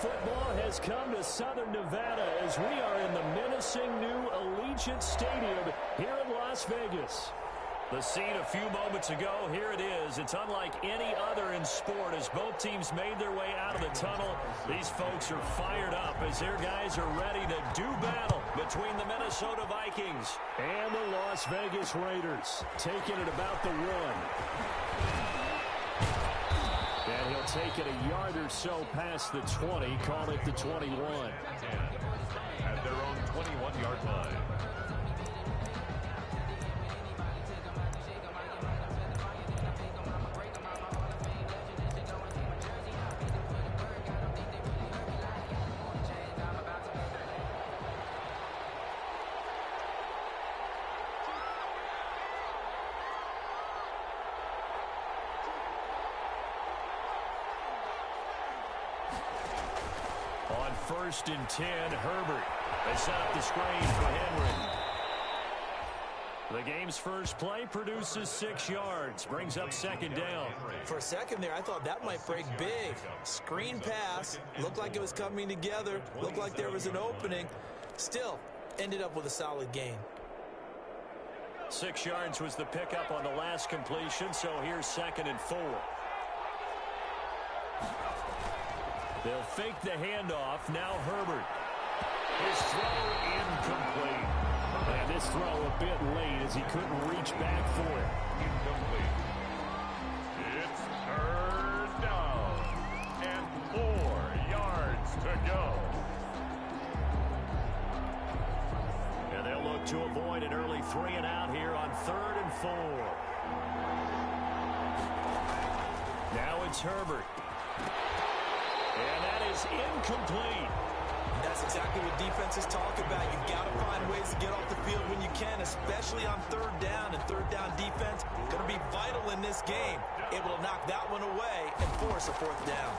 football has come to Southern Nevada as we are in the menacing new Allegiant Stadium here in Las Vegas. The scene a few moments ago, here it is. It's unlike any other in sport as both teams made their way out of the tunnel. These folks are fired up as their guys are ready to do battle between the Minnesota Vikings and the Las Vegas Raiders. Taking it about the 1. And he'll take it a yard or so past the 20, call it the 21. At their own 21-yard line. On 1st and 10, Herbert. They set up the screen for Henry. The game's first play produces 6 yards. Brings up 2nd down. For a second there, I thought that might break big. Screen pass. Looked like it was coming together. Looked like there was an opening. Still, ended up with a solid gain. 6 yards was the pickup on the last completion, so here's 2nd and 4. They'll fake the handoff. Now Herbert. His throw incomplete. And this throw a bit late as he couldn't reach back for it. Incomplete. It's 3rd down. And 4 yards to go. And they'll look to avoid an early 3 and out here on 3rd and 4. Now it's Herbert. And that is incomplete. That's exactly what defenses talk about. You've got to find ways to get off the field when you can, especially on 3rd down. And 3rd down defense going to be vital in this game. Able to knock that one away and force a 4th down.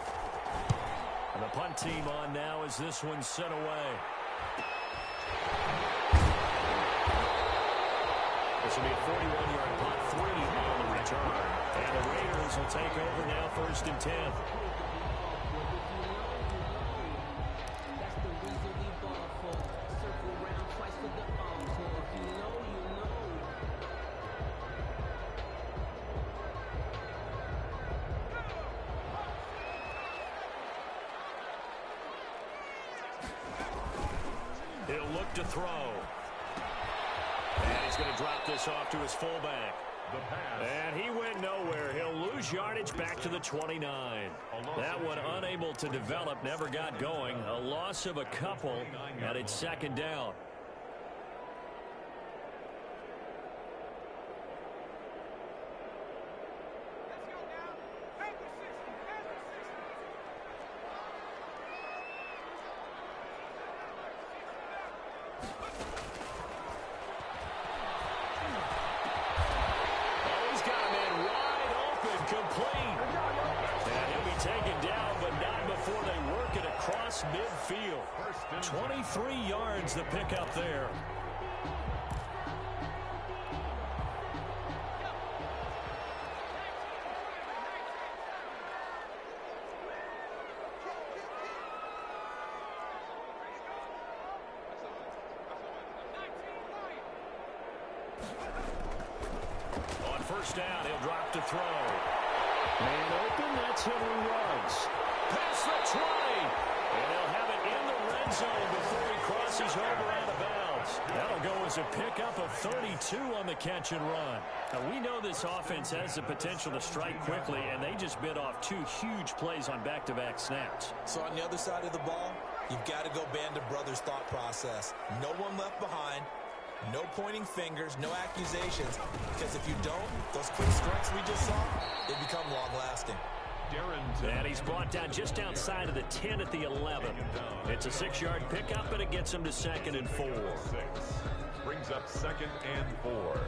And the punt team on now as this one's sent away. This will be a 41-yard punt, 3 on the return. And the Raiders will take over now 1st and 10. He'll look to throw. And he's going to drop this off to his fullback. And he went nowhere. He'll lose yardage back to the 29. That one unable to develop, never got going. A loss of a couple, and it's 2nd down. Midfield. 23 yards the pickup there. On 1st down, he'll drop to throw. Man open, that's Henry Ruggs. Past the 20. And he'll have it in the red zone before he crosses over out of bounds. That'll go as a pickup of 32 on the catch and run. Now, we know this offense has the potential to strike quickly, and they just bit off 2 huge plays on back-to-back snaps. So on the other side of the ball, you've got to go Band of Brothers thought process. No one left behind. No pointing fingers, no accusations. Because if you don't, those quick strikes we just saw, they become long-lasting. And he's brought down just outside of the 10 at the 11. It's a 6-yard pickup, but it gets him to 2nd and 4. Brings up 2nd and 4.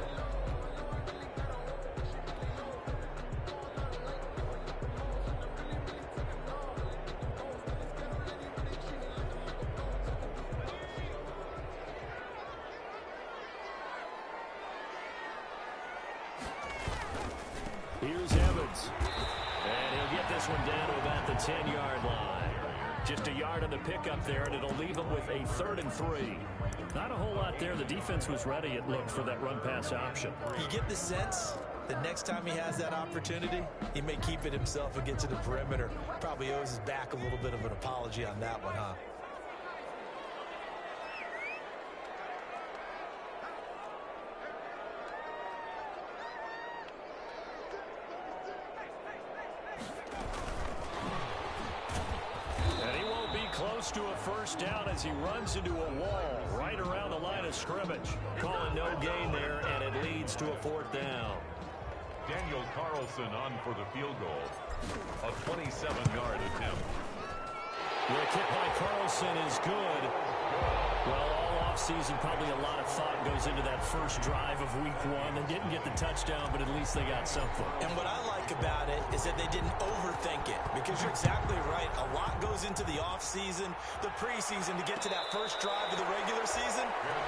Here's Evans. And he'll get this one down to about the 10-yard line. Just a yard on the pickup there, and it'll leave them with a 3rd and 3. Not a whole lot there. The defense was ready, it looked, for that run-pass option. You get the sense that next time he has that opportunity, he may keep it himself and get to the perimeter. Probably owes his back a little bit of an apology on that one, huh? Close to a first down as he runs into a wall right around the line of scrimmage. Calling no gain there, and it leads to a 4th down. Daniel Carlson on for the field goal. A 27-yard attempt. The kick by Carlson is good. Well, all offseason, probably a lot of thought goes into that first drive of week 1. They didn't get the touchdown, but at least they got something. And what I like about it is that they didn't overthink it, because you're exactly right. A lot goes into the offseason, the preseason, to get to that first drive of the regular season.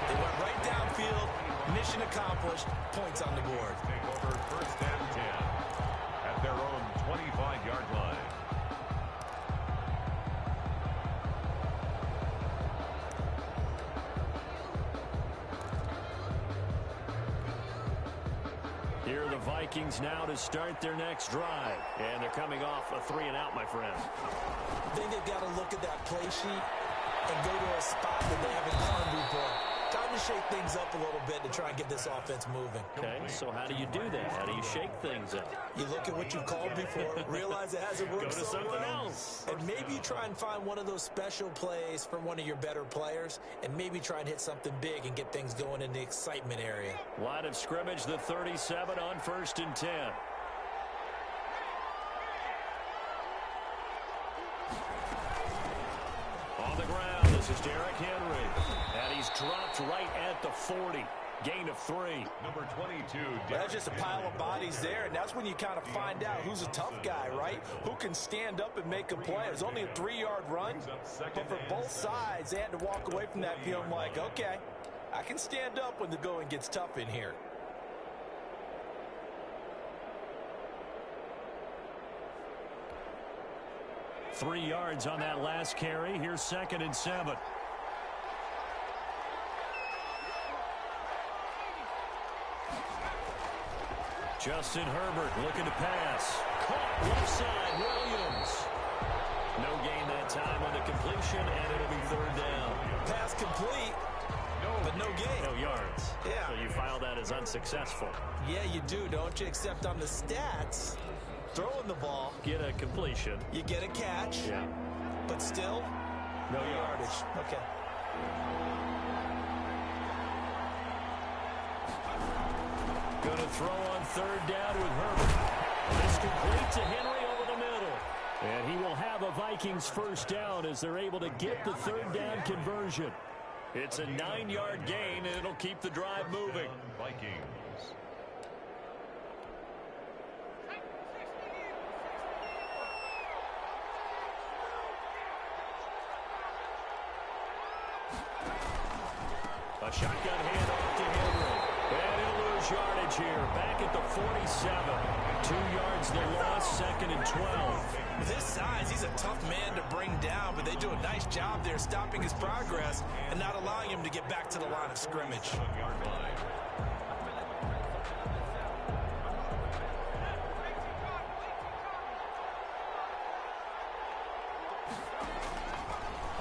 They went right downfield, mission accomplished, points on the board. Take over 1st and 10 at their own 25-yard line. Here are the Vikings now to start their next drive. And they're coming off a 3-and-out, my friend. I think they've got to look at that play sheet and go to a spot that they haven't gone before. Time to shake things up a little bit to try and get this offense moving. Okay, so how do you do that? How do you shake things up? You look at what you called before, realize it hasn't worked Go to so something well, else. and maybe try and find one of those special plays from one of your better players, and maybe try and hit something big and get things going in the excitement area. Line of scrimmage, the 37 on 1st and 10. On the ground, this is Derrick Henry. And he's dropped right at the 40. Gain of 3. Number 22. That's just a pile of bodies there, and that's when you kind of find out who's a tough guy, right? Who can stand up and make a play. It was only a 3-yard run, but for both sides, they had to walk away from that feeling like, okay, I can stand up when the going gets tough in here. Three yards on that last carry. Here's 2nd and 7. Justin Herbert looking to pass. Caught left side, Williams. No gain that time on the completion, and it'll be 3rd down. Pass complete, but no gain. No yards. Yeah. So you file that as unsuccessful. Yeah, you do, don't you? Except on the stats, throwing the ball, Get a completion. you get a catch, Yeah. but still, No yardage. Okay. Going to throw on 3rd down with Herbert. This complete to Henry over the middle. And he will have a Vikings first down as they're able to get the 3rd down conversion. It's a 9-yard gain, and it'll keep the drive moving. Vikings. A shotgun handoff to Henry. And he'll lose yardage here. Back at the 47. 2 yards the loss, 2nd and 12. With his size, he's a tough man to bring down, but they do a nice job there stopping his progress and not allowing him to get back to the line of scrimmage.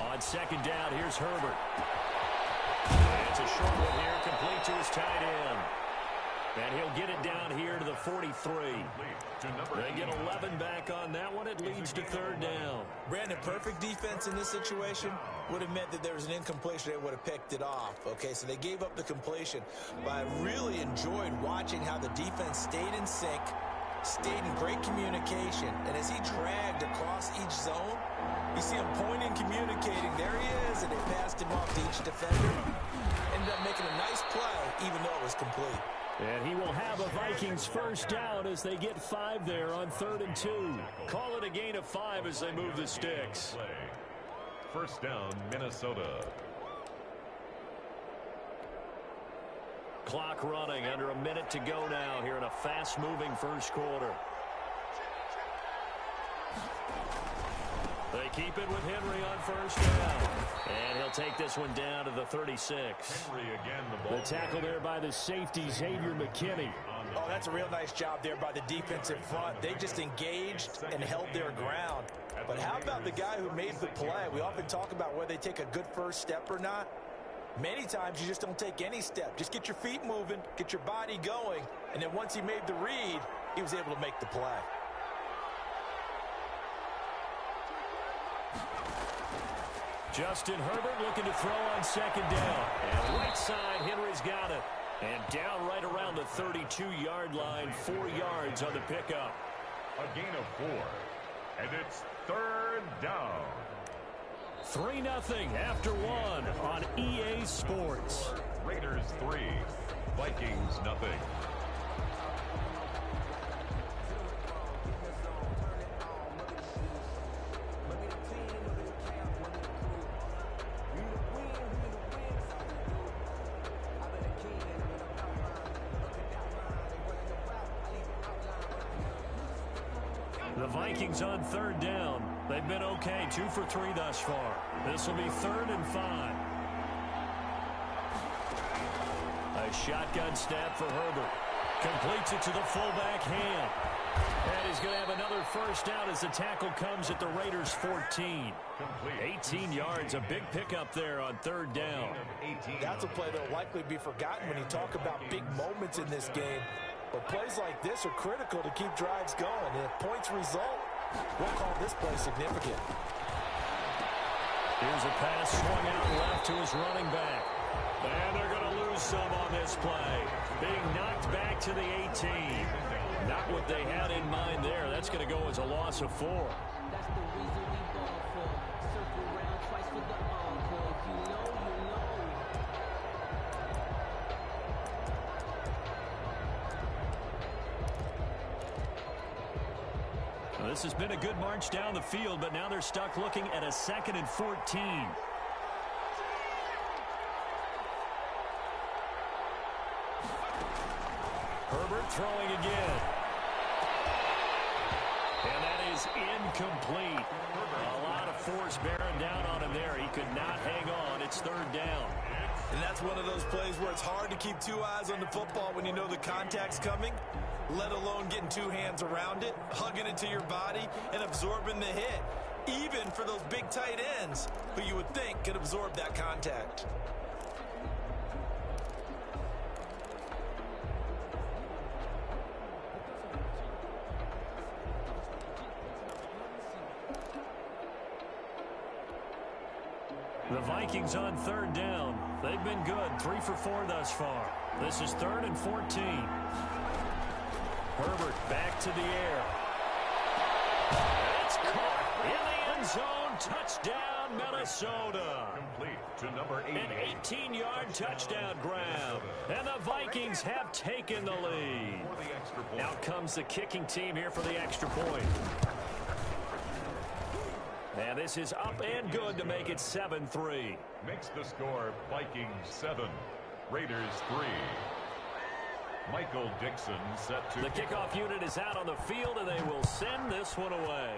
On 2nd down, here's Herbert. And it's a short one here, complete to his tight end. And he'll get it down here to the 43. They get 11 back on that one. It leads to 3rd down. Brandon, perfect defense in this situation would have meant that there was an incompletion. They would have picked it off. Okay, so they gave up the completion. But I really enjoyed watching how the defense stayed in sync, stayed in great communication. And as he dragged across each zone, you see him pointing, communicating. There he is, and they passed him off to each defender. Ended up making a nice play, even though it was complete. And he will have a Vikings first down as they get 5 there on 3rd and 2. Call it a gain of 5 as they move the sticks. First down, Minnesota. Clock running, under a minute to go now here in a fast-moving first quarter. They keep it with Henry on first down. And he'll take this one down to the 36. Henry again, the ball. The tackle there by the safety, Xavier McKinney. Oh, that's a real nice job there by the defensive front. They just engaged and held their ground. But how about the guy who made the play? We often talk about whether they take a good first step or not. Many times you just don't take any step. Just get your feet moving, get your body going, and then once he made the read, he was able to make the play. Justin Herbert looking to throw on second down. And right side, Henry's got it. And down right around the 32-yard line, 4 yards on the pickup. A gain of 4. And it's third down. 3-0 after 1 on EA Sports. Raiders 3, Vikings nothing. The Vikings on third down. They've been okay, 2 for 3 thus far. This will be 3rd and 5. A shotgun snap for Herbert. Completes it to the fullback hand. And he's going to have another first down as the tackle comes at the Raiders' 14. 18 yards, a big pickup there on third down. That's a play that will likely be forgotten when you talk about big moments in this game. But plays like this are critical to keep drives going. And if points result, we'll call this play significant. Here's a pass swung out left to his running back. And they're going to lose some on this play. Being knocked back to the 18. Not what they had in mind there. That's going to go as a loss of 4. That's the reason we ball for. Circle around twice for the encore. You know. Well, this has been a good march down the field, but now they're stuck looking at a 2nd and 14. Herbert throwing again. And that is incomplete. A lot of force bearing down on him there. He could not hang on. It's 3rd down. And that's one of those plays where it's hard to keep 2 eyes on the football when you know the contact's coming, let alone getting 2 hands around it, hugging it to your body, and absorbing the hit, even for those big tight ends who you would think could absorb that contact. The Vikings on 3rd down. They've been good, 3 for 4 thus far. This is 3rd and 14. Herbert back to the air. It's caught in the end zone. Touchdown, Minnesota. Complete to number 8. An 18-yard touchdown grab. And the Vikings have taken the lead. For the extra point. Out comes the kicking team here for the extra point. And this is up and good to make it 7-3. Makes the score Vikings 7, Raiders 3. Michael Dixon set to... The kickoff unit is out on the field, and they will send this one away.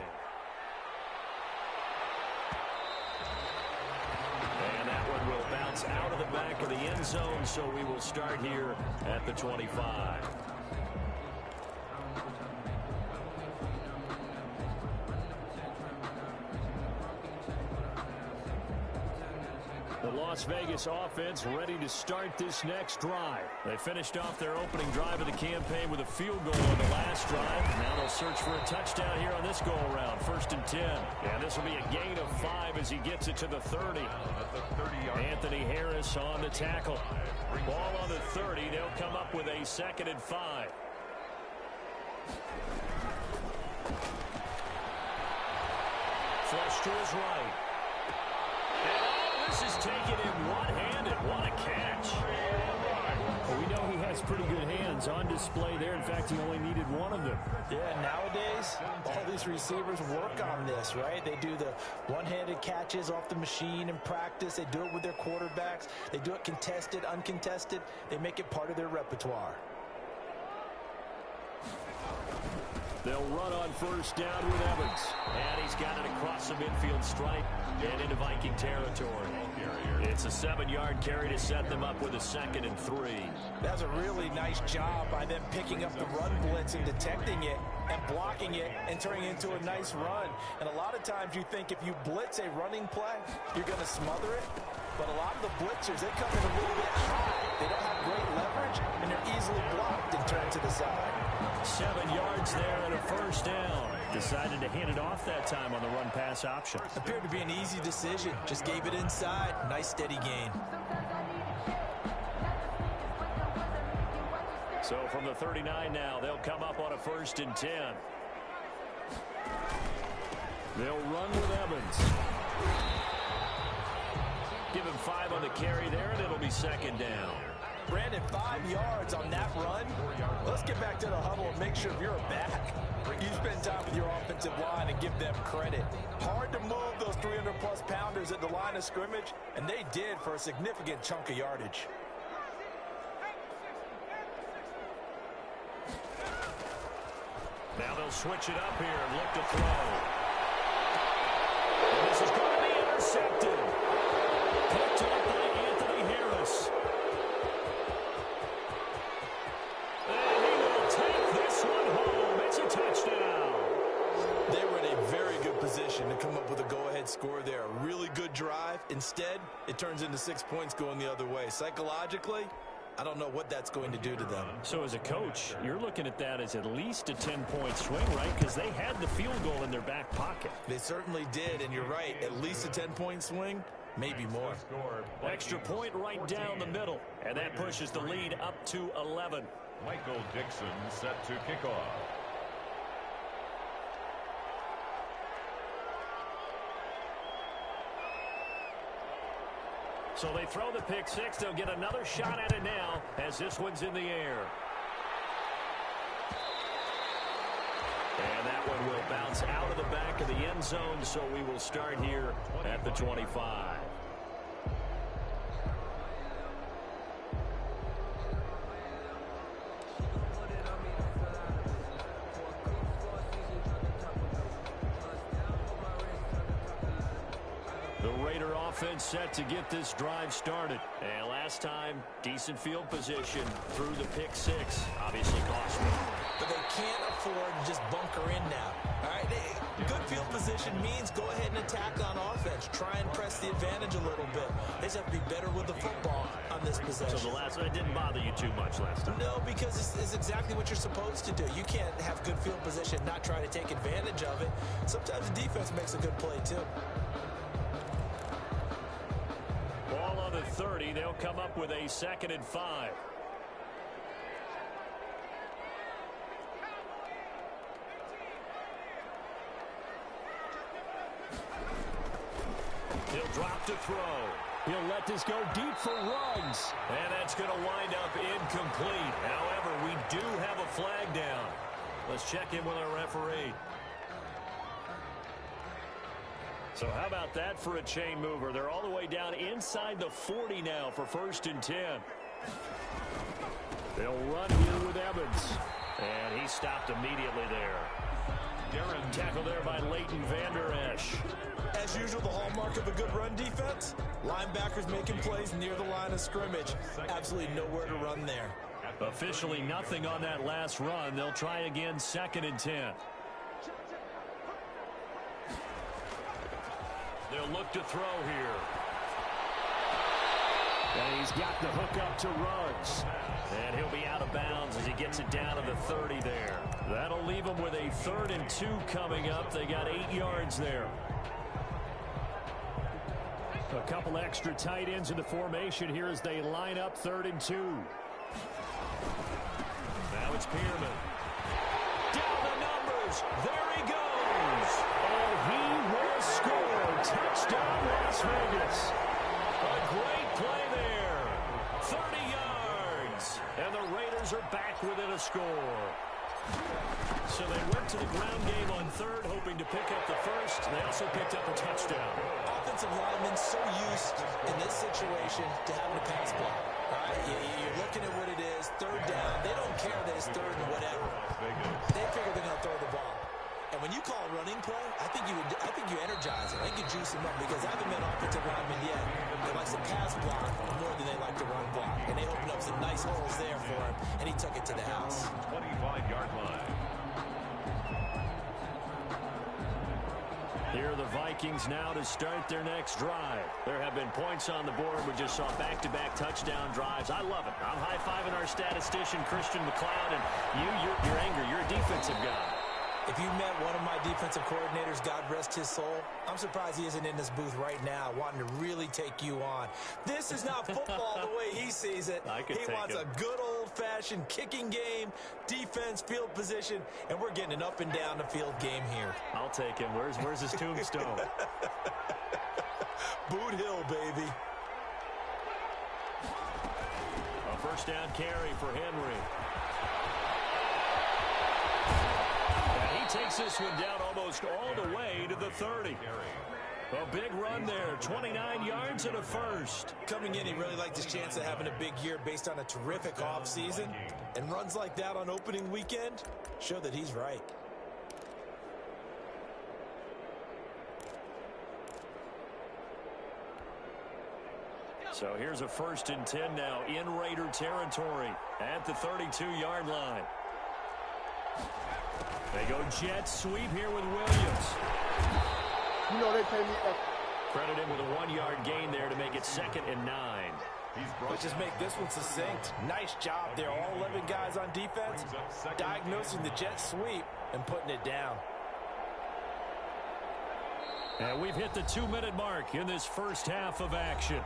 And that one will bounce out of the back of the end zone, so we will start here at the 25. The Las Vegas offense ready to start this next drive. They finished off their opening drive of the campaign with a field goal on the last drive. Now they'll search for a touchdown here on this go-around. 1st and 10. And this will be a gain of 5 as he gets it to the 30. Anthony Harris on the tackle. Ball on the 30. They'll come up with a 2nd and 5. Flush to his right. This is taken in one-handed. What a catch. Well, we know he has pretty good hands on display there. In fact, he only needed one of them. Yeah, nowadays, all these receivers work on this, right? They do the one-handed catches off the machine in practice. They do it with their quarterbacks. They do it contested, uncontested. They make it part of their repertoire. They'll run on first down with Evans. And he's got it across the midfield stripe and into Viking territory. It's a 7-yard carry to set them up with a 2nd and 3. That's a really nice job by them picking up the run blitz and detecting it and blocking it and turning it into a nice run. And a lot of times you think if you blitz a running play, you're going to smother it. But a lot of the blitzers, they come in a little bit high. They don't have great leverage, and they're easily blocked and turned to the side. 7 yards there and a first down. Decided to hand it off that time on the run-pass option. Appeared to be an easy decision. Just gave it inside. Nice steady gain. So from the 39 now, they'll come up on a 1st and 10. They'll run with Evans. Give him 5 on the carry there, and it'll be 2nd down. Brandon, 5 yards on that run. Let's get back to the huddle and make sure you're back. You spend time with your offensive line and give them credit. Hard to move those 300-plus pounders at the line of scrimmage, and they did for a significant chunk of yardage. Now they'll switch it up here and look to throw. And this is going to be intercepted. Picked up by Anthony Harris. And he will take this one home. It's a touchdown. They were in a very good position to come up with a go-ahead score there. A really good drive. Instead, it turns into 6 points going the other way. Psychologically, I don't know what that's going to do to them. So as a coach, you're looking at that as at least a 10-point swing, right? Because they had the field goal in their back pocket. They certainly did, and you're right. At least a 10-point swing, maybe more. Extra point right down the middle, and that pushes the lead up to 11. Michael Dixon set to kick off. So they throw the pick six. They'll get another shot at it now as this one's in the air. And that one will bounce out of the back of the end zone, so we will start here at the 25. The Raider offense set to get this drive started. And last time, decent field position through the pick six. Obviously cost them. But they can't afford to just bunker in now. All right, good field position means go ahead and attack on offense. Try and press the advantage a little bit. They just have to be better with the football on this possession. So the last one didn't bother you too much last time? No, because it's exactly what you're supposed to do. You can't have good field position, not try to take advantage of it. Sometimes the defense makes a good play, too. Ball on the 30. They'll come up with a 2nd and 5. He'll drop to throw. He'll let this go deep for Ruggs. And that's going to wind up incomplete. However, we do have a flag down. Let's check in with our referee. So how about that for a chain mover? They're all the way down inside the 40 now for 1st and 10. They'll run here with Evans. And he stopped immediately there. Darren tackled there by Leighton Vander Esch. As usual, the hallmark of a good run defense, linebackers making plays near the line of scrimmage. Absolutely nowhere to run there. Officially nothing on that last run. They'll try again 2nd and 10. They'll look to throw here. And he's got the hook up to Ruggs. And he'll be out of bounds as he gets it down to the 30 there. That'll leave him with a 3rd and 2 coming up. They got 8 yards there. A couple extra tight ends in the formation here as they line up 3rd and 2. Now it's Pearman. Down the numbers. There he goes. And he will score. Touchdown, Las Vegas. A great play there. 30 yards. And the Raiders are back within a score. So they went to the ground game on 3rd, hoping to pick up the 1st. They also picked up a touchdown. Offensive linemen so used in this situation to having a pass block. You're looking at what it is, third down. They don't care that it's third and whatever. They figure they're going to throw the ball. And when you call a running play, I think you energize it. I think you juice them up because I haven't met an offensive lineman yet that likes to pass block more than they like to run block. And they opened up some nice holes there for him, and he took it to the house. 25-yard line. Here are the Vikings now to start their next drive. There have been points on the board. We just saw back-to-back touchdown drives. I love it. I'm high-fiving our statistician, Christian McLeod, and you're angry. You're a defensive guy. If you met one of my defensive coordinators, God rest his soul, I'm surprised he isn't in this booth right now wanting to really take you on. This is not football the way he sees it. He wants a good old-fashioned kicking game, defense, field position, and we're getting an up and down the field game here. I'll take him. Where's his tombstone? Boot Hill, baby. A first down carry for Henry. Takes this one down almost all the way to the 30. A big run there, 29 yards and a first. Coming in, he really liked his chance of having a big year based on a terrific offseason. And runs like that on opening weekend show that he's right. So here's a 1st and 10 now in Raider territory at the 32-yard line. They go jet sweep here with Williams. You know they pay me extra. Credit him with a 1-yard gain there to make it 2nd and 9. Let's just make this one succinct. Nice job there. All 11 guys on defense diagnosing the jet sweep and putting it down. And we've hit the 2-minute mark in this first half of action.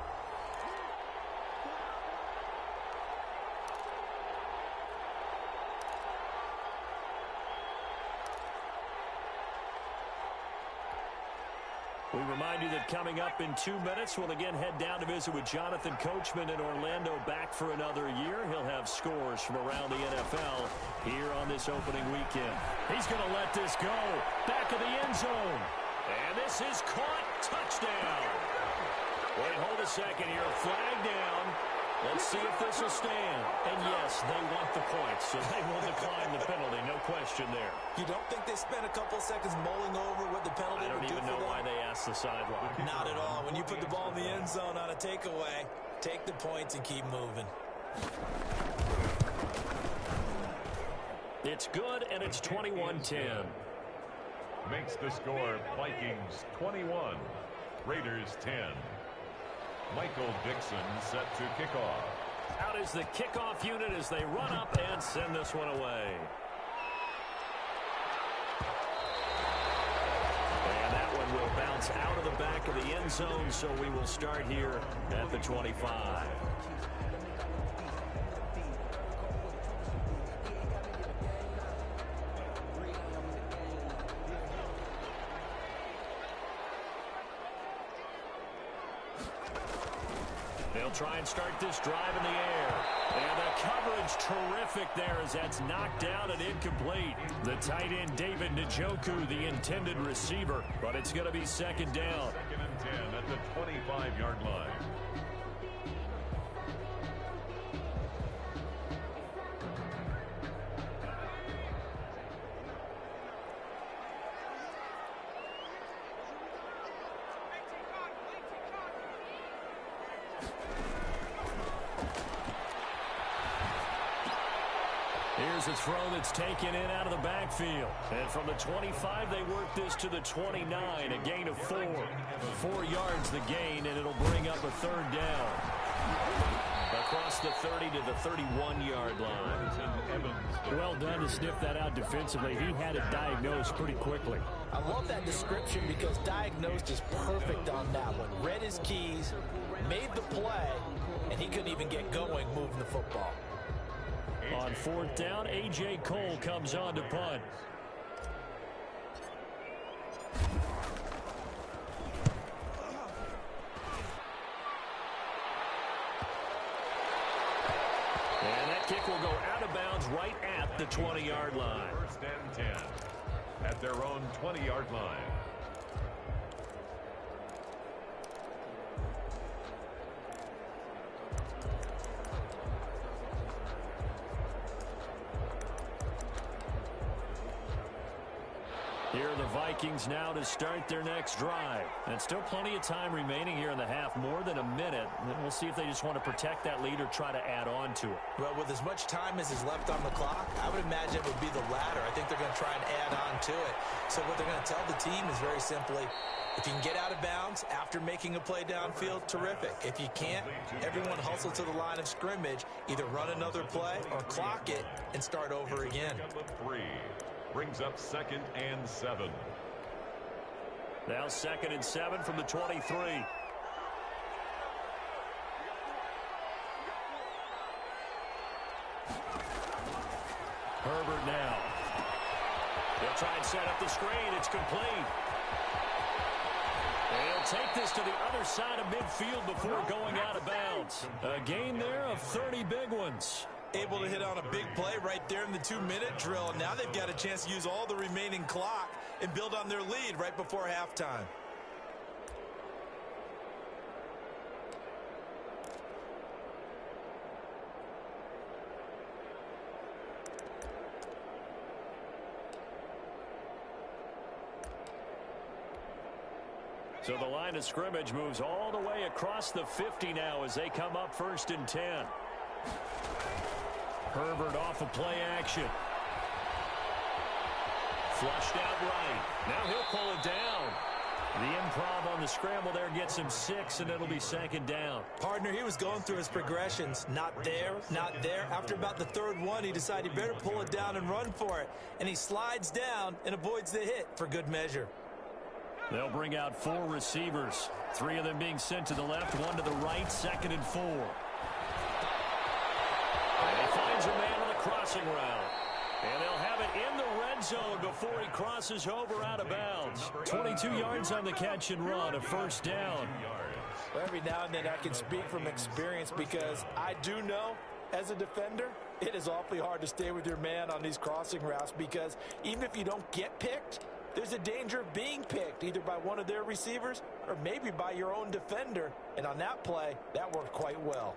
We remind you that coming up in 2 minutes, we'll again head down to visit with Jonathan Coachman in Orlando, back for another year. He'll have scores from around the NFL here on this opening weekend. He's going to let this go. Back of the end zone. And this is caught. Touchdown. Wait, hold a second here. Flag down. Let's see if this will stand. And yes, they want the points, so they will decline the penalty. No question there. You don't think they spent a couple of seconds mulling over what the penalty would do for them? I don't even know why they asked the sideline. Not at all. When you put the ball in the end zone on a takeaway, take the points and keep moving. It's good, and it's 21-10. Makes the score Vikings 21, Raiders 10. Michael Dixon set to kick off. Out is the kickoff unit as they run up and send this one away. And that one will bounce out of the back of the end zone, so we will start here at the 25. They'll try and start this drive in the air. And the coverage terrific there as that's knocked down and incomplete. The tight end, David Njoku, the intended receiver. But it's going to be 2nd down. 2nd and 10 at the 25-yard line. Here's a throw that's taken in out of the backfield. And from the 25, they work this to the 29, a gain of 4. 4 yards the gain, and it'll bring up a 3rd down. Across the 30 to the 31-yard line. Well done to sniff that out defensively. He had it diagnosed pretty quickly. I love that description because diagnosed is perfect on that one. Read his keys, made the play, and he couldn't even get going moving the football. On 4th down, A.J. Cole comes on to punt. And that kick will go out of bounds right at the 20-yard line. 1st and 10 at their own 20-yard line. Here are the Vikings now to start their next drive. And still plenty of time remaining here in the half, more than a minute. And we'll see if they just want to protect that lead or try to add on to it. Well, with as much time as is left on the clock, I would imagine it would be the latter. I think they're going to try and add on to it. So what they're going to tell the team is very simply, if you can get out of bounds after making a play downfield, terrific. If you can't, everyone hustle to the line of scrimmage, either run another play or clock it and start over again. Number 3 brings up 2nd and 7. Now 2nd and 7 from the 23. Herbert now. He'll try and set up the screen. It's complete. He'll take this to the other side of midfield before going out of bounds. A gain there of 30 big ones. Able to hit on a big play right there in the 2-minute drill. And now they've got a chance to use all the remaining clock and build on their lead right before halftime. So the line of scrimmage moves all the way across the 50 now as they come up 1st and 10. Herbert off of play action. Flushed out right. Now he'll pull it down. The improv on the scramble there gets him 6, and it'll be 2nd down. Partner, he was going through his progressions. Not there, not there. After about the 3rd one, he decided he better pull it down and run for it. And he slides down and avoids the hit for good measure. They'll bring out 4 receivers. 3 of them being sent to the left, 1 to the right, 2nd and 4. And he finds a man on the crossing route. And they'll have it in the red zone before he crosses over out of bounds. 22 yards on the catch and run, a 1st down. Well, every now and then I can speak from experience because I do know as a defender, it is awfully hard to stay with your man on these crossing routes because even if you don't get picked, there's a danger of being picked either by one of their receivers or maybe by your own defender. And on that play, that worked quite well.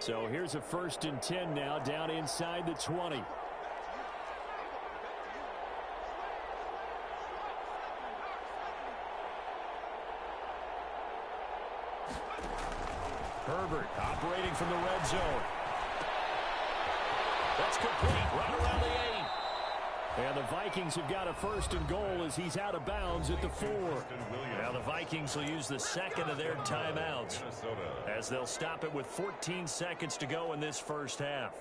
So here's a 1st and 10 now down inside the 20. Herbert operating from the red zone. That's complete right around the 8. And the Vikings have got a 1st and goal as he's out of bounds at the 4. Now the Vikings will use the 2nd of their timeouts as they'll stop it with 14 seconds to go in this 1st half.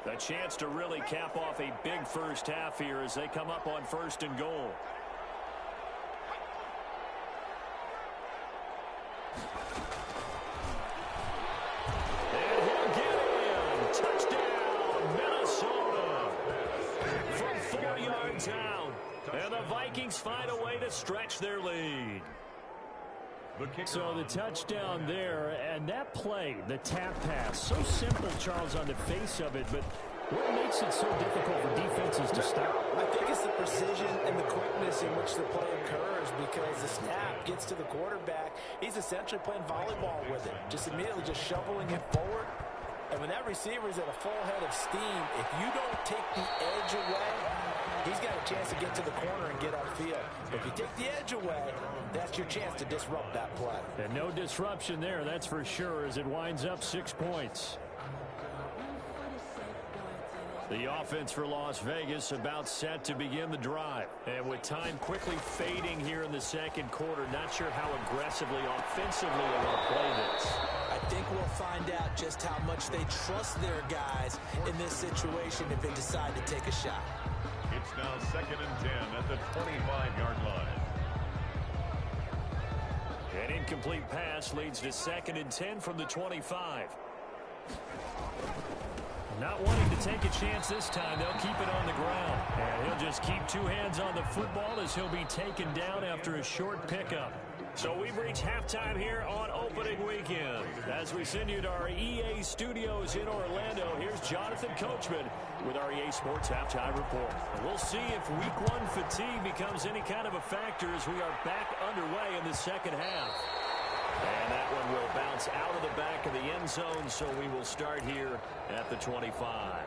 A chance to really cap off a big 1st half here as they come up on 1st and goal. And he'll get in. Touchdown, Minnesota. From 4 yards out. And the Vikings find a way to stretch their lead. So the touchdown there, and that play, the tap pass, so simple, Charles, on the face of it, but what makes it so difficult for defenses to stop? I think it's the precision and the quickness in which the play occurs because the snap gets to the quarterback. He's essentially playing volleyball with it, just immediately just shoveling it forward. And when that receiver is at a full head of steam, if you don't take the edge away, he's got a chance to get to the corner and get upfield. If you take the edge away, that's your chance to disrupt that play. And no disruption there, that's for sure, as it winds up 6 points. The offense for Las Vegas about set to begin the drive. And with time quickly fading here in the 2nd quarter, not sure how aggressively, offensively they want to play this. I think we'll find out just how much they trust their guys in this situation if they decide to take a shot. It's now 2nd and 10 at the 25-yard line. An incomplete pass leads to 2nd and 10 from the 25. Not wanting to take a chance this time, they'll keep it on the ground. And he'll just keep 2 hands on the football as he'll be taken down after a short pickup. So we've reached halftime here on opening weekend. As we send you to our EA studios in Orlando, here's Jonathan Coachman with our EA Sports Halftime Report. And we'll see if Week 1 fatigue becomes any kind of a factor as we are back underway in the second half. And that one will bounce out of the back of the end zone, so we will start here at the 25.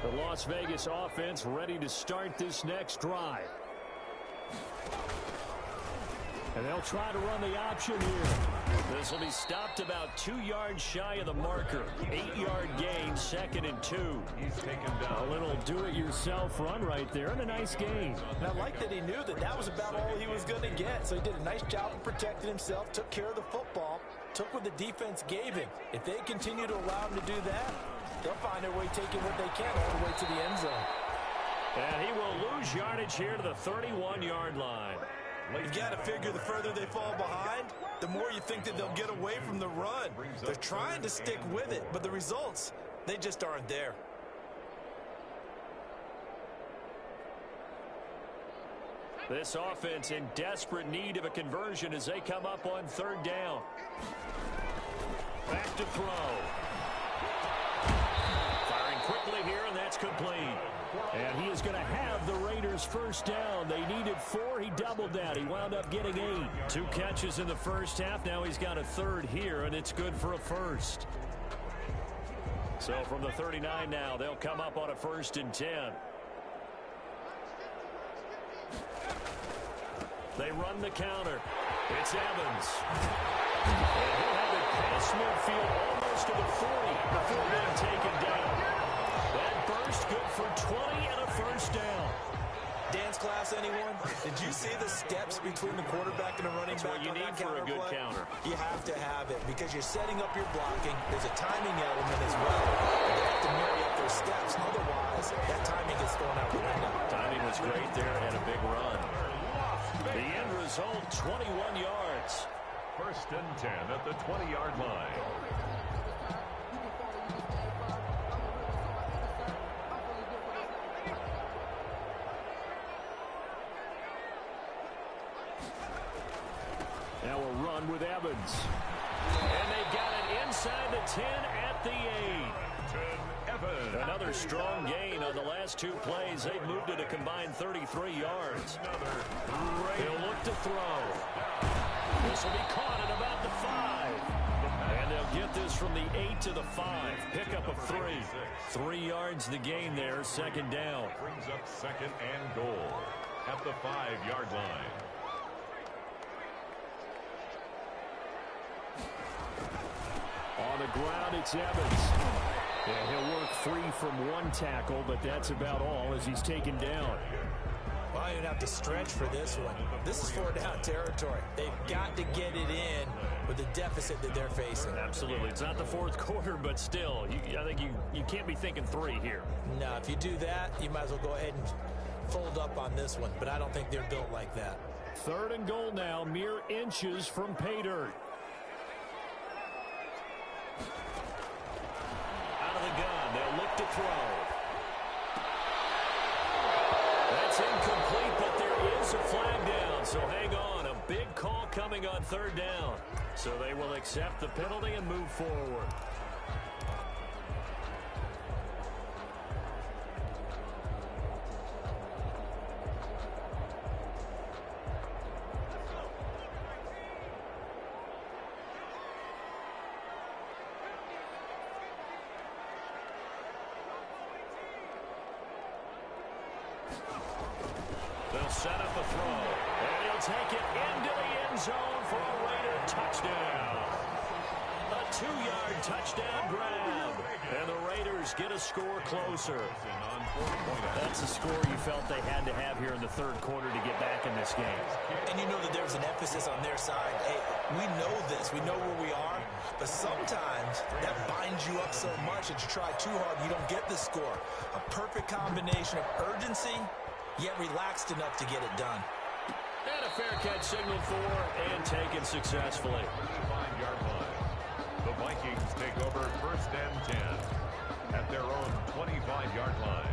The Las Vegas offense ready to start this next drive. And they'll try to run the option here. This will be stopped about 2 yards shy of the marker. 8-yard gain, 2nd and 2. He's taken down. A little do-it-yourself run right there and a nice gain. And I like that he knew that that was about all he was going to get. So he did a nice job of protecting himself, took care of the football, took what the defense gave him. If they continue to allow him to do that, they'll find their way taking what they can all the way to the end zone. And he will lose yardage here to the 31-yard line. You've got to figure the further they fall behind, the more you think that they'll get away from the run. They're trying to stick with it, but the results, they just aren't there. This offense in desperate need of a conversion as they come up on 3rd down. Back to throw. Firing quickly here, and that's complete. And he is going to have the Raiders first down. They needed 4. He doubled that. He wound up getting 8. 2 catches in the first half. Now he's got a 3rd here, and it's good for a first. So from the 39 now, they'll come up on a 1st and 10. They run the counter. It's Evans. And he'll have it past midfield almost to the 40 before being taken down. That burst good for 20 and a first down. Dance class, anyone? Did you see the steps between the quarterback and the running That's back? what you need for a good counter. You have to have it because you're setting up your blocking. There's a timing element as well. They have to marry up their steps. Otherwise, that timing gets thrown out the window. Timing was great there and a big run. The end result, 21 yards. 1st and 10 at the 20-yard line. Now a run with Evans. And they've got it inside the 10 at the 8. Evans. Another strong gain on the last 2 plays. They've moved it a combined 33 yards. They'll look to throw. This will be caught at about the 5. And they'll get this from the 8 to the 5. Pickup of 3. 3 yards the gain there, 2nd down. Brings up 2nd and goal at the 5-yard line. On the ground, it's Evans. Yeah, he'll work free from 1 tackle, but that's about all as he's taken down. Well, you'd have to stretch for this one. This is 4-down territory. They've got to get it in with the deficit that they're facing. Absolutely. It's not the 4th quarter, but still, I think you can't be thinking 3 here. No, if you do that, you might as well go ahead and fold up on this one, but I don't think they're built like that. 3rd and goal now, mere inches from pay dirt. Out of the gun, they'll look to throw. That's incomplete, but there is a flag down, so hang on. A big call coming on 3rd down. So they will accept the penalty and move forward. They'll set up a throw, and he'll take it into the end zone for a Raider touchdown. A 2-yard touchdown grab, and the Raiders get a score closer. That's a score you felt they had to have here in the 3rd quarter to get back in this game. And you know that there was an emphasis on their side. Hey, we know this. We know where we are. But sometimes that binds you up so much that you try too hard and you don't get the score. A perfect combination of urgency, yet relaxed enough to get it done. And a fair catch signaled for and taken successfully. 5-yard line. The Vikings take over 1st and 10 at their own 25-yard line.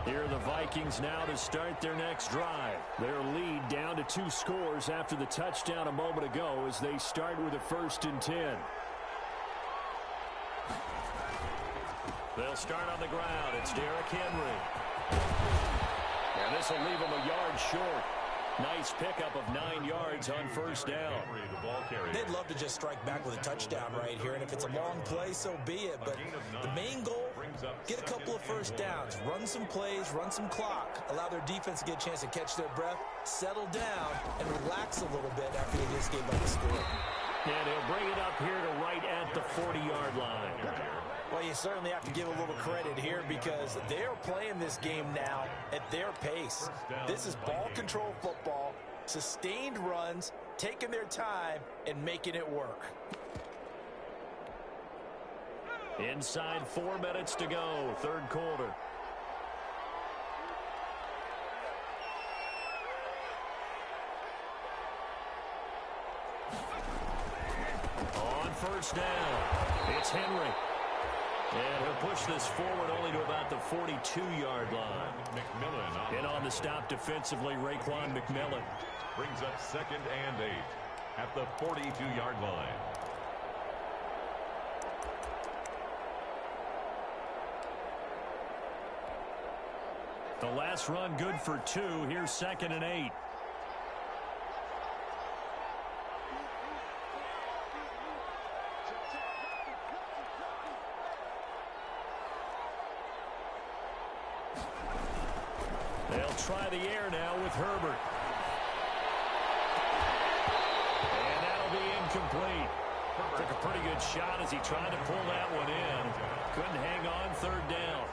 Here are the Vikings now to start their next drive. Their lead down to 2 scores after the touchdown a moment ago as they start with a 1st and 10. They'll start on the ground. It's Derrick Henry. And this will leave him a yard short. Nice pickup of 9 yards on 1st down. They'd love to just strike back with a touchdown right here, and if it's a long play, so be it. But the main goal, get a couple of 1st downs, run some plays, run some clock, allow their defense to get a chance to catch their breath, settle down, and relax a little bit after they just gave up the score. And he'll bring it up here to right at the 40-yard line. Well, you certainly have to give a little credit here because they're playing this game now at their pace. This is ball control football, sustained runs, taking their time, and making it work. Inside 4 minutes to go, 3rd quarter. On 1st down, it's Henry. And he'll push this forward only to about the 42-yard line. And on the stop defensively, Raekwon McMillan. Brings up 2nd and 8 at the 42-yard line. The last run good for 2. Here's 2nd and 8. They'll try the air now with Herbert. And that'll be incomplete. Took a pretty good shot as he tried to pull that one in. Couldn't hang on 3rd down.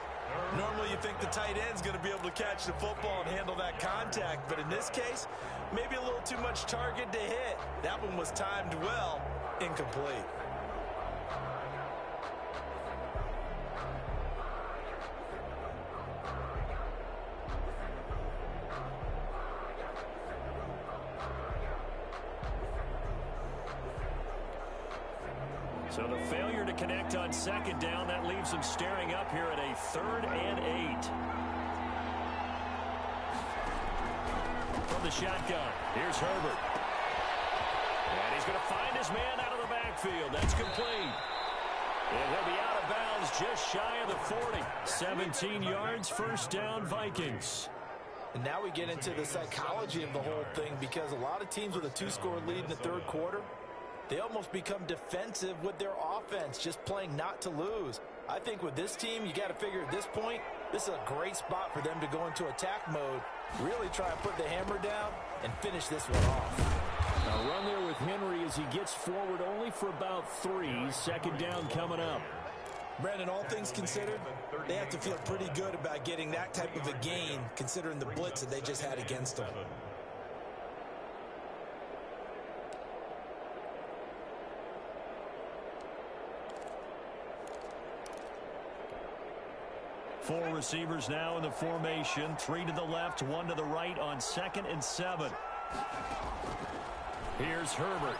Normally you think the tight end's going to be able to catch the football and handle that contact, but in this case, maybe a little too much target to hit. That one was timed well, incomplete. So the failure to connect on 2nd down, that leaves them staring up here at a 3rd and 8. From the shotgun, here's Herbert. And he's going to find his man out of the backfield. That's complete. And he'll be out of bounds just shy of the 40. 17 yards, 1st down, Vikings. And now we get into the psychology of the whole thing because a lot of teams with a 2-score lead in the 3rd quarter, they almost become defensive with their offense, just playing not to lose. I think with this team, you got to figure at this point, this is a great spot for them to go into attack mode, really try to put the hammer down and finish this one off. A run there with Henry as he gets forward only for about 3. 2nd down coming up. Brandon, all things considered, they have to feel pretty good about getting that type of a gain considering the blitz that they just had against them. Four receivers now in the formation. 3 to the left, 1 to the right on 2nd and 7. Here's Herbert.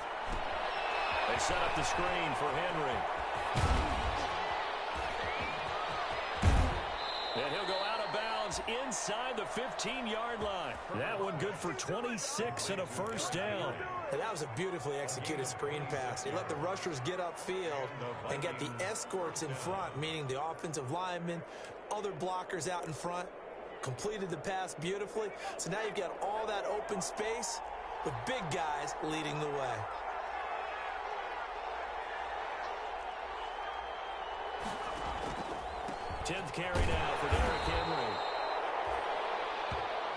They set up the screen for Henry. And he'll go out of bounds inside the 15-yard line. That one good for 26 and a 1st down. And that was a beautifully executed screen pass. He let the rushers get upfield and get the escorts in front, meaning the offensive linemen, other blockers out in front, completed the pass beautifully. So now you've got all that open space with big guys leading the way. Tenth carry now for Derrick Henry.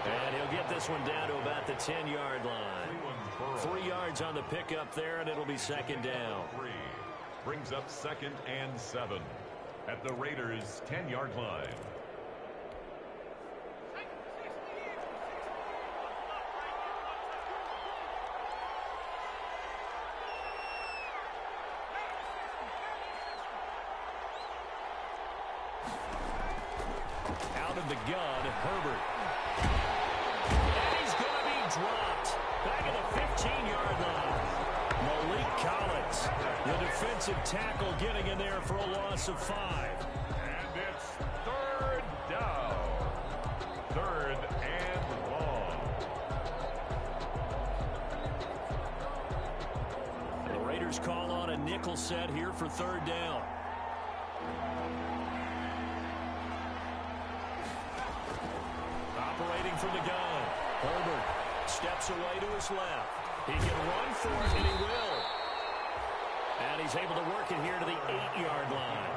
And he'll get this one down to about the 10-yard line. 3 yards on the pickup there, and it'll be 2nd down. Brings up 2nd and 7 at the Raiders' 10-yard line. Out of the gun, Herbert. dropped. Back at the 15-yard line. Malik Collins, the defensive tackle, getting in there for a loss of 5. And it's third down. Third and long. The Raiders call on a nickel set here for third down. Operating from the gun. Herbert steps away to his left. He can run for it, and he will. And he's able to work it here to the 8-yard line.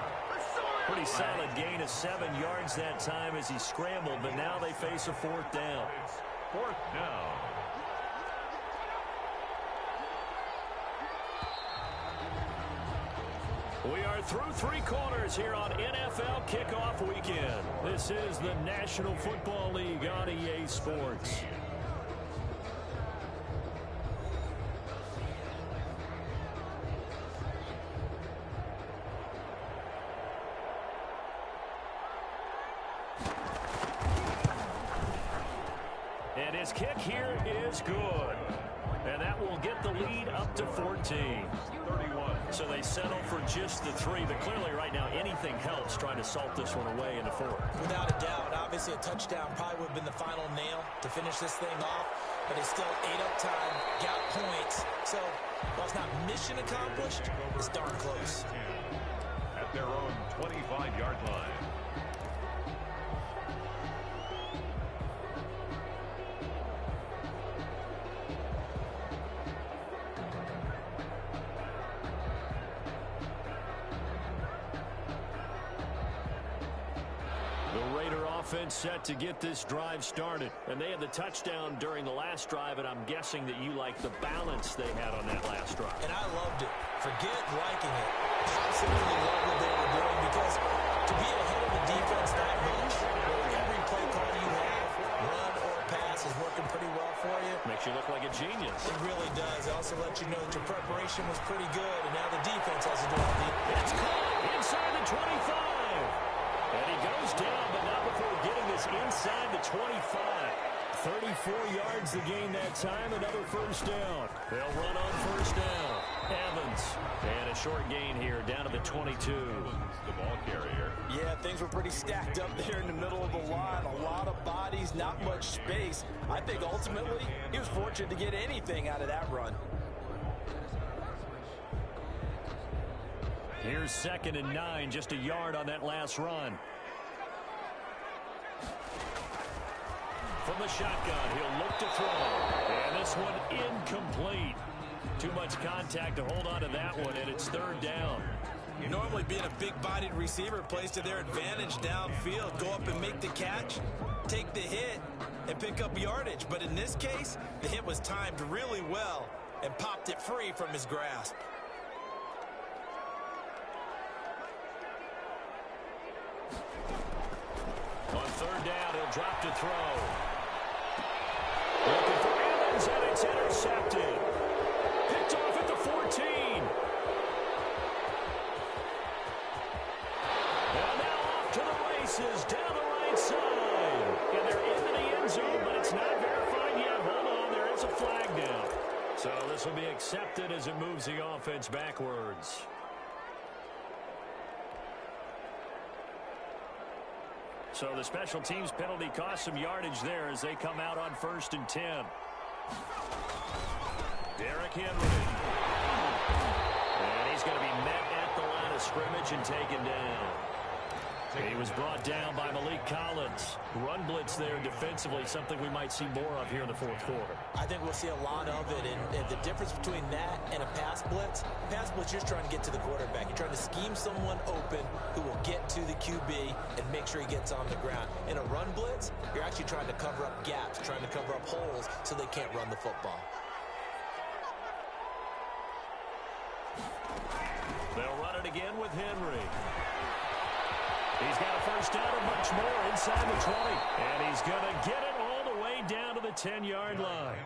Pretty solid gain of 7 yards that time as he scrambled, but now they face a fourth down. It's fourth down. We are through 3 quarters here on NFL Kickoff Weekend. This is the National Football League on EA Sports. And his kick here is good. And that will get the lead up to 14. 31. So they settle for just the 3, but clearly right now anything helps trying to salt this one away in the 4th. Without a doubt, obviously a touchdown probably would have been the final nail to finish this thing off, but it's still 8 up time, got points. So while it's not mission accomplished, it's darn close. At their own 25-yard line. Offense set to get this drive started. And they had the touchdown during the last drive, and I'm guessing that you like the balance they had on that last drive. And I loved it. Forget liking it. Absolutely love what they were doing, because to be ahead of the defense that much, every play call you have, run or pass, is working pretty well for you. Makes you look like a genius. It really does. It also lets you know that your preparation was pretty good, and now the defense has to do all the... It's caught inside the 25. And he goes down, but not before getting this inside the 25. 34 yards the gain that time, another first down. They'll run on first down. Evans, and a short gain here, down to the 22. The ball carrier. Yeah, things were pretty stacked up there in the middle of the line. A lot of bodies, not much space. I think ultimately he was fortunate to get anything out of that run. Here's 2nd and 9, just a yard on that last run. From the shotgun, he'll look to throw. And this one incomplete. Too much contact to hold on to that one, and it's third down. Normally being a big-bodied receiver plays to their advantage downfield. Go up and make the catch, take the hit, and pick up yardage. But in this case, the hit was timed really well and popped it free from his grasp. On third down, he'll drop to throw. Looking for Evans, and it's intercepted. Picked off at the 14. And now off to the races, down the right side. And they're into the end zone, but it's not verified yet. Hold on, there is a flag down. So this will be accepted as it moves the offense backwards. So the special teams penalty cost some yardage there as they come out on 1st and 10. Derrick Henry. And he's going to be met at the line of scrimmage and taken down. He was brought down by Malik Collins. Run blitz there defensively, something we might see more of here in the 4th quarter. I think we'll see a lot of it, and the difference between that and a pass blitz, you're just trying to get to the quarterback. You're trying to scheme someone open who will get to the QB and make sure he gets on the ground. In a run blitz, you're actually trying to cover up gaps, trying to cover up holes so they can't run the football. They'll run it again with Henry. He's got a first down and much more inside the 20. And he's going to get it all the way down to the 10-yard line.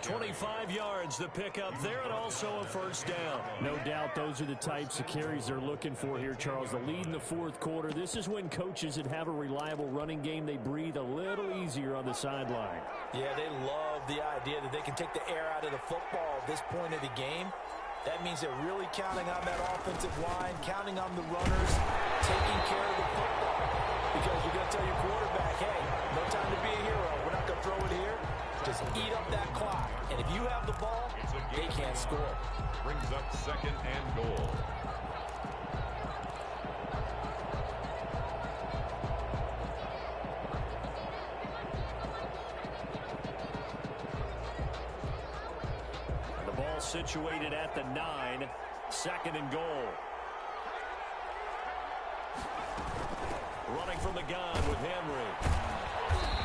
25 yards to pick up there, and also a first down. No doubt those are the types of carries they're looking for here, Charles. The lead in the fourth quarter. This is when coaches that have a reliable running game, they breathe a little easier on the sideline. Yeah, they love the idea that they can take the air out of the football at this point of the game. That means they're really counting on that offensive line, counting on the runners, taking care of the football. Because you're going to tell your quarterback, hey, no time to be a hero. We're not going to throw it here. Just eat up that clock. And if you have the ball, they can't score. Brings up second and goal. The ball situated at the 9, second and goal. Running from the gun with Henry.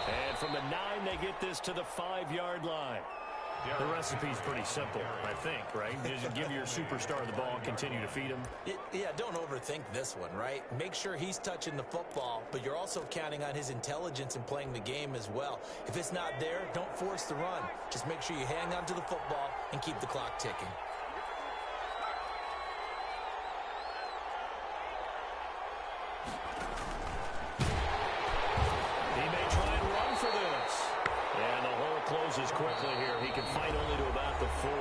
And from the 9, they get this to the 5-yard line. The recipe's pretty simple, I think, right? Just give your superstar the ball and continue to feed him. Yeah, don't overthink this one, right? Make sure he's touching the football, but you're also counting on his intelligence in playing the game as well. If it's not there, don't force the run. Just make sure you hang on to the football and keep the clock ticking. Closes quickly here. He can fight only to about the 4.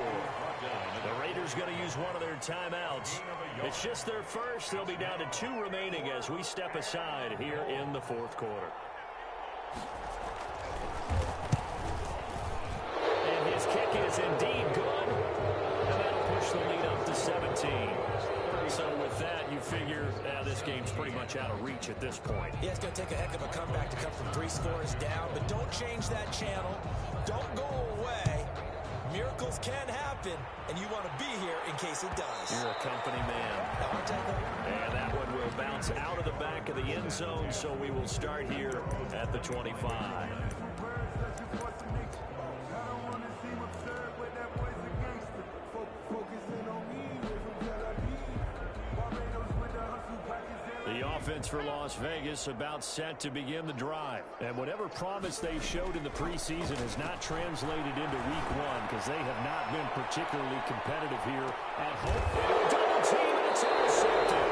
The Raiders going to use one of their timeouts. It's just their first. They'll be down to 2 remaining as we step aside here in the fourth quarter. And his kick is indeed good. And that'll push the lead up to 17. So with that, you figure this game's pretty much out of reach at this point. Yeah, it's going to take a heck of a comeback to come from 3 scores down, but don't change that channel. Don't go away. Miracles can happen, and you want to be here in case it does. You're a company man. And that one will bounce out of the back of the end zone, so we will start here at the 25. The offense for Las Vegas about set to begin the drive. And whatever promise they showed in the preseason has not translated into week 1 because they have not been particularly competitive here at home. Double team, and it's intercepted.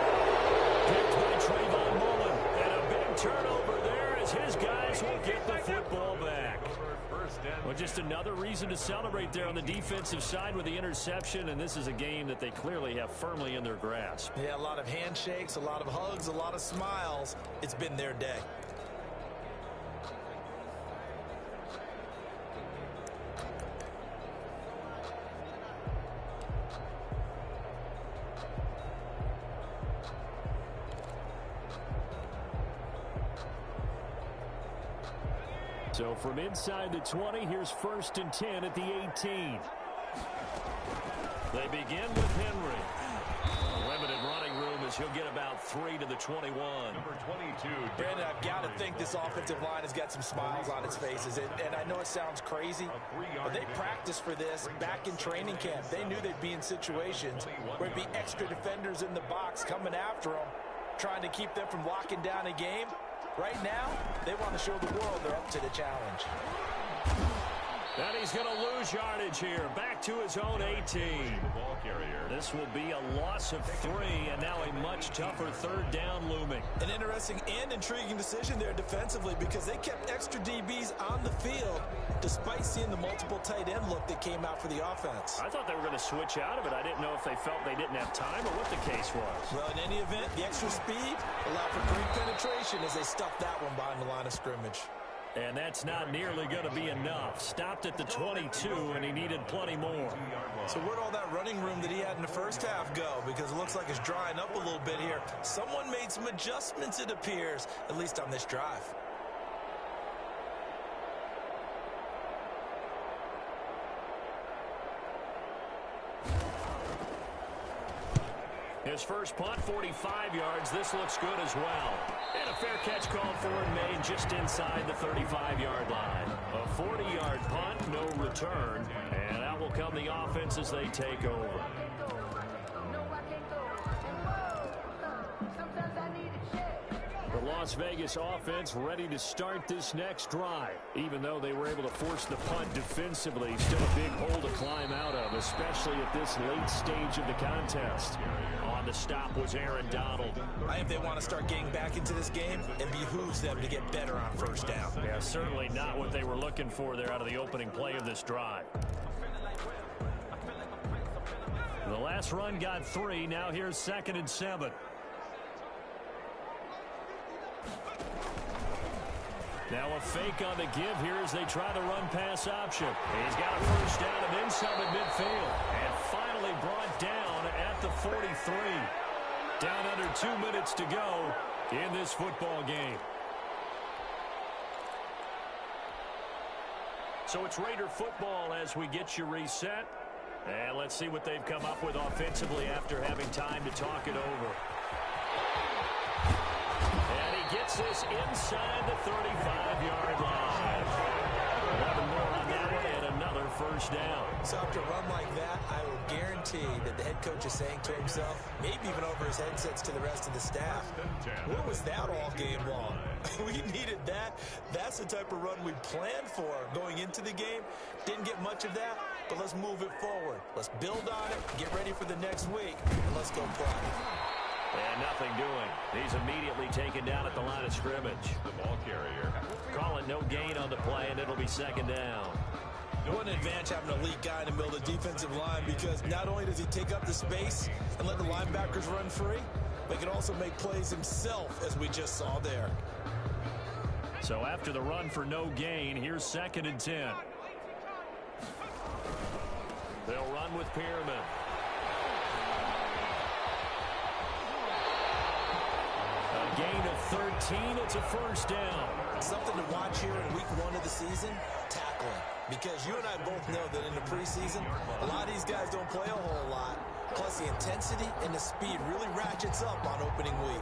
Picked by Trayvon Mullen. And a big turnover there as his guys will get the football back. Well, just another reason to celebrate there on the defensive side with the interception, and this is a game that they clearly have firmly in their grasp. Yeah, a lot of handshakes, a lot of hugs, a lot of smiles. It's been their day. So from inside the 20, here's 1st and 10 at the 18. They begin with Henry. Limited running room as he'll get about 3 to the 21. Number 22. Brandon, I've got to think this offensive line has got some smiles on its faces. And I know it sounds crazy, but they practiced for this back in training camp. They knew they'd be in situations where it'd be extra defenders in the box coming after them, trying to keep them from locking down a game. Right now, they want to show the world they're up to the challenge. And he's going to lose yardage here. Back to his own 18. This will be a loss of 3, and now a much tougher 3rd down looming. An interesting and intriguing decision there defensively because they kept extra DBs on the field despite seeing the multiple tight end look that came out for the offense. I thought they were going to switch out of it. I didn't know if they felt they didn't have time or what the case was. Well, in any event, the extra speed allowed for great penetration as they stuffed that one behind the line of scrimmage. And that's not nearly going to be enough. Stopped at the 22, and he needed plenty more. So where'd all that running room that he had in the first half go? Because it looks like it's drying up a little bit here. Someone made some adjustments, it appears, at least on this drive. His first punt, 45 yards. This looks good as well. And a fair catch called for and made just inside the 35-yard line. A 40-yard punt, no return. And out will come the offense as they take over. The Las Las Vegas offense ready to start this next drive. Even though they were able to force the punt defensively, still a big hole to climb out of, especially at this late stage of the contest. On the stop was Aaron Donald. I think they want to start getting back into this game, and behooves them to get better on first down. Yeah, certainly not what they were looking for there out of the opening play of this drive. The last run got 3. Now here's 2nd and 7. Now a fake on the give here as they try the run-pass option. He's got a first down and then some at midfield. And finally brought down at the 43. Down under 2 minutes to go in this football game. So it's Raider football as we get you reset. And let's see what they've come up with offensively after having time to talk it over. And he gets this inside the 35-yard line. 11 more on that one and another first down. So after a run like that, I will guarantee that the head coach is saying to himself, maybe even over his headsets to the rest of the staff, what was that all game long? We needed that. That's the type of run we planned for going into the game. Didn't get much of that, but let's move it forward. Let's build on it, get ready for the next week, and let's go play. And nothing doing. He's immediately taken down at the line of scrimmage. The ball carrier. Call it no gain on the play, and it'll be 2nd down. What an advantage having an elite guy in the middle of the defensive line, because not only does he take up the space and let the linebackers run free, but he can also make plays himself, as we just saw there. So after the run for no gain, here's 2nd and 10. They'll run with Pearman. A gain of 13. It's a first down. Something to watch here in week 1 of the season, tackling. Because you and I both know that in the preseason, a lot of these guys don't play a whole lot. Plus the intensity and the speed really ratchets up on opening week.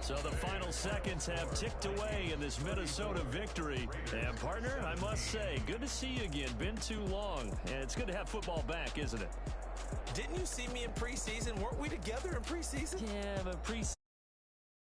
So the final seconds have ticked away in this Minnesota victory. And, partner, I must say, good to see you again. Been too long. And it's good to have football back, isn't it? Didn't you see me in preseason? Weren't we together in preseason? Yeah, but preseason.